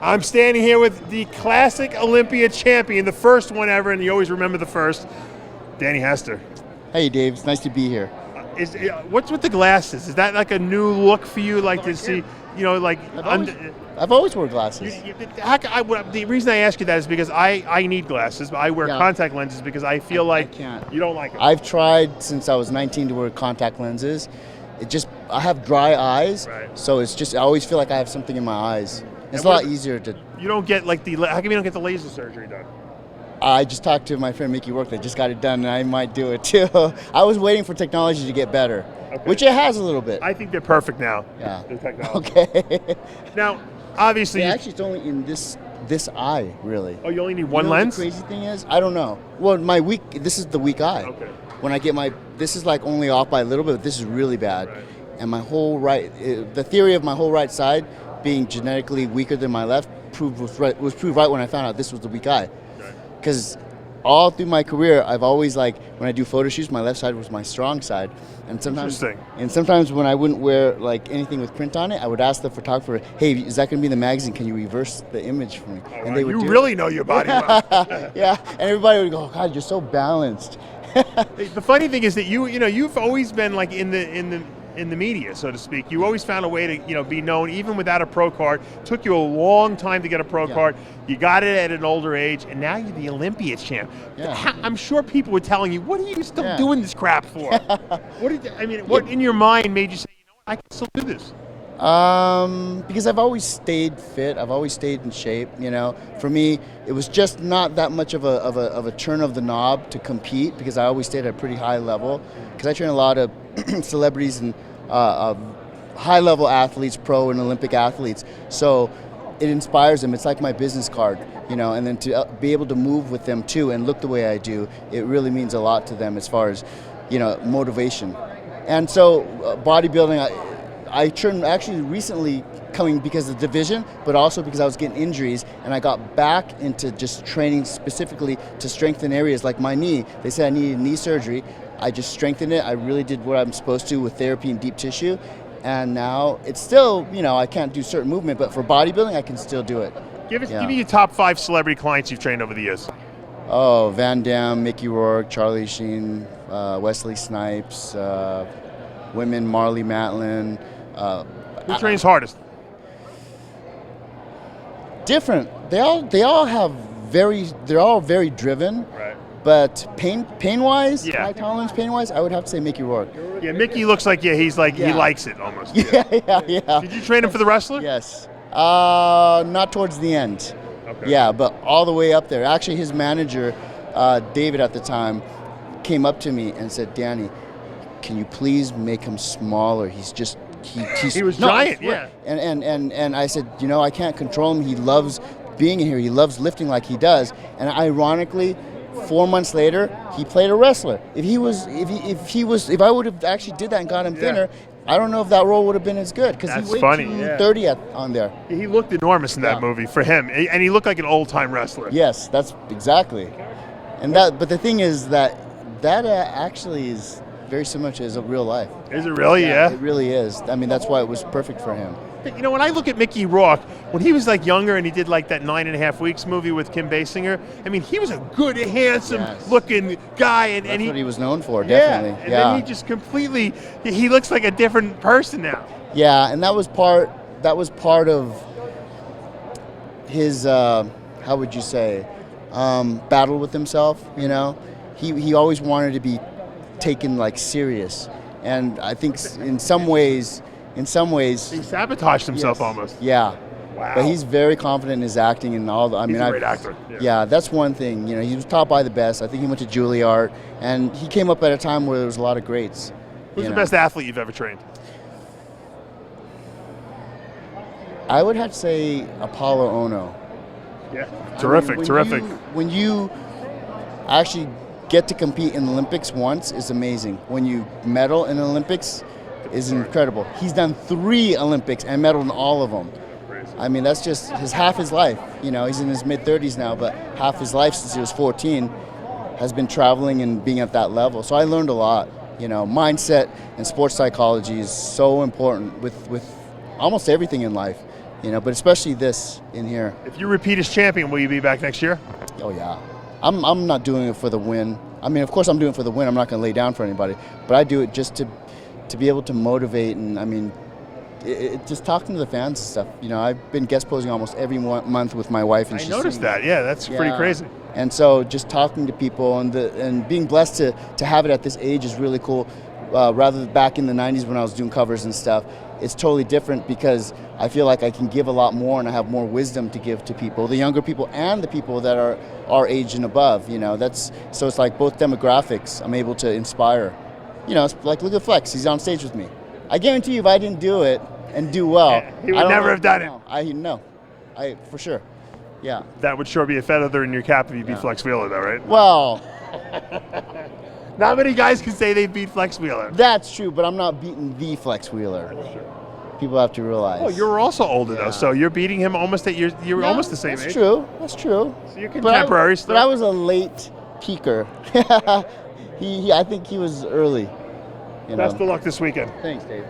I'm standing here with the classic Olympia champion, the first one ever, and you always remember the first, Danny Hester. Hey, Dave. It's nice to be here. What's with the glasses? Is that like a new look for you? Like to see, like... I've always worn glasses. The reason I ask you that is because I need glasses, but I wear contact lenses because I feel like you don't like them. I've tried since I was 19 to wear contact lenses. I have dry eyes, so it's just, I always feel like I have something in my eyes. It's a lot easier to... You don't get how come you don't get the laser surgery done? I just talked to my friend Mickey Rourke that just got it done, and I might do it too. I was waiting for technology to get better, which it has a little bit. I think they're perfect now. Yeah. The technology. Okay. Now, obviously... actually, it's only in this eye, really. Oh, you only need one lens? The crazy thing is, I don't know. Well, this is the weak eye. Okay. When I get this is like only off by a little bit, but this is really bad. Right. And my whole the theory of my whole right side being genetically weaker than my left was proved right when I found out this was the weak eye. Because all through my career, I've always, when I do photo shoots, my left side was my strong side. And sometimes when I wouldn't wear anything with print on it, I would ask the photographer, "Hey, is that going to be in the magazine? Can you reverse the image for me?" And they would really know your body well. Yeah, and everybody would go, "God, you're so balanced." The funny thing is that you've always been in the media, so to speak. You always found a way to be known even without a pro card. It took you a long time to get a pro card. You got it at an older age, and now you're the Olympia champ. Yeah. I'm sure people were telling you, "What are you still doing this crap for?" What in your mind made you say, "You know what, I can still do this"? Because I've always stayed fit. I've always stayed in shape. For me, it was just not that much of a turn of the knob to compete, because I always stayed at a pretty high level. Because I train a lot of celebrities and high-level athletes, pro and Olympic athletes. So it inspires them. It's like my business card, And then to be able to move with them too and look the way I do, it really means a lot to them as far as, motivation. And so bodybuilding. I turned actually recently coming because of the division, but also because I was getting injuries, and I got back into just training specifically to strengthen areas like my knee. They said I needed knee surgery. I just strengthened it. I really did what I'm supposed to with therapy and deep tissue. And now it's still, I can't do certain movement, but for bodybuilding, I can still do it. Give me your top 5 celebrity clients you've trained over the years. Oh, Van Damme, Mickey Rourke, Charlie Sheen, Wesley Snipes, women, Marley Matlin. Who trains hardest? Different. They all have they're all very driven. Right. But pain-wise, high tolerance pain-wise, I would have to say Mickey Rourke. Yeah, Mickey looks like he likes it almost. Yeah. Did you train him for the wrestler? Yes. Not towards the end. Okay. Yeah, but all the way up there. Actually, his manager, David at the time, came up to me and said, "Danny, can you please make him smaller? He was giant, yeah." And I said, I can't control him. He loves being here. He loves lifting like he does. And ironically, 4 months later, he played a wrestler. If I would have actually did that and got him thinner, I don't know if that role would have been as good, because he weighed 230 on there. He looked enormous in that movie for him, and he looked like an old-time wrestler. Yes, that's exactly. But the thing is that actually is very similar to his real life. Is it really? Yeah. It really is. I mean, that's why it was perfect for him. When I look at Mickey Rourke, when he was younger and he did that 9.5 Weeks movie with Kim Basinger, he was a good, handsome-looking guy, and that's he, what he was known for, definitely. And then he just he looks like a different person now. Yeah, and that was part of his how would you say, battle with himself. He always wanted to be taken serious, and I think in some ways he sabotaged himself almost. Yeah. Wow. But he's very confident in his acting and all. He's a great actor. Yeah, that's one thing. He was taught by the best. I think he went to Juilliard, and he came up at a time where there was a lot of greats. Who's the best athlete you've ever trained? I would have to say Apollo Ono. Yeah, terrific. When you actually get to compete in the Olympics once is amazing. When you medal in the Olympics is incredible. He's done 3 Olympics and medaled in all of them. I mean, that's just half his life. He's in his mid-30s now, but half his life since he was 14 has been traveling and being at that level. So I learned a lot. Mindset and sports psychology is so important with almost everything in life. you know, but especially this in here. If you repeat as champion, will you be back next year? Oh yeah, I'm not doing it for the win. I mean, of course I'm doing it for the win. I'm not going to lay down for anybody, but I do it just to be able to motivate. And I mean, just talking to the fans and stuff. You know, I've been guest posing almost every month with my wife, and I noticed that. Yeah, that's pretty crazy. And so just talking to people and being blessed to have it at this age is really cool. Rather than back in the 90s when I was doing covers and stuff, it's totally different because I feel like I can give a lot more and I have more wisdom to give to people, the younger people and the people that are our age and above. You know, so it's like both demographics. I'm able to inspire. You know, it's like, look at Flex. He's on stage with me. I guarantee you, if I didn't do it and do well, he would never have done it. I for sure. Yeah. That would sure be a feather in your cap if you beat Flex Wheeler, though, right? Well, not many guys can say they beat Flex Wheeler. that's true, but I'm not beating the Flex Wheeler. People have to realize. Oh, you're also older though, so you're beating him almost at you're almost the same age. That's true. That's true. So you're contemporary still. But I was a late peaker. I think he was early. You know. Best of luck this weekend. Thanks, Dave.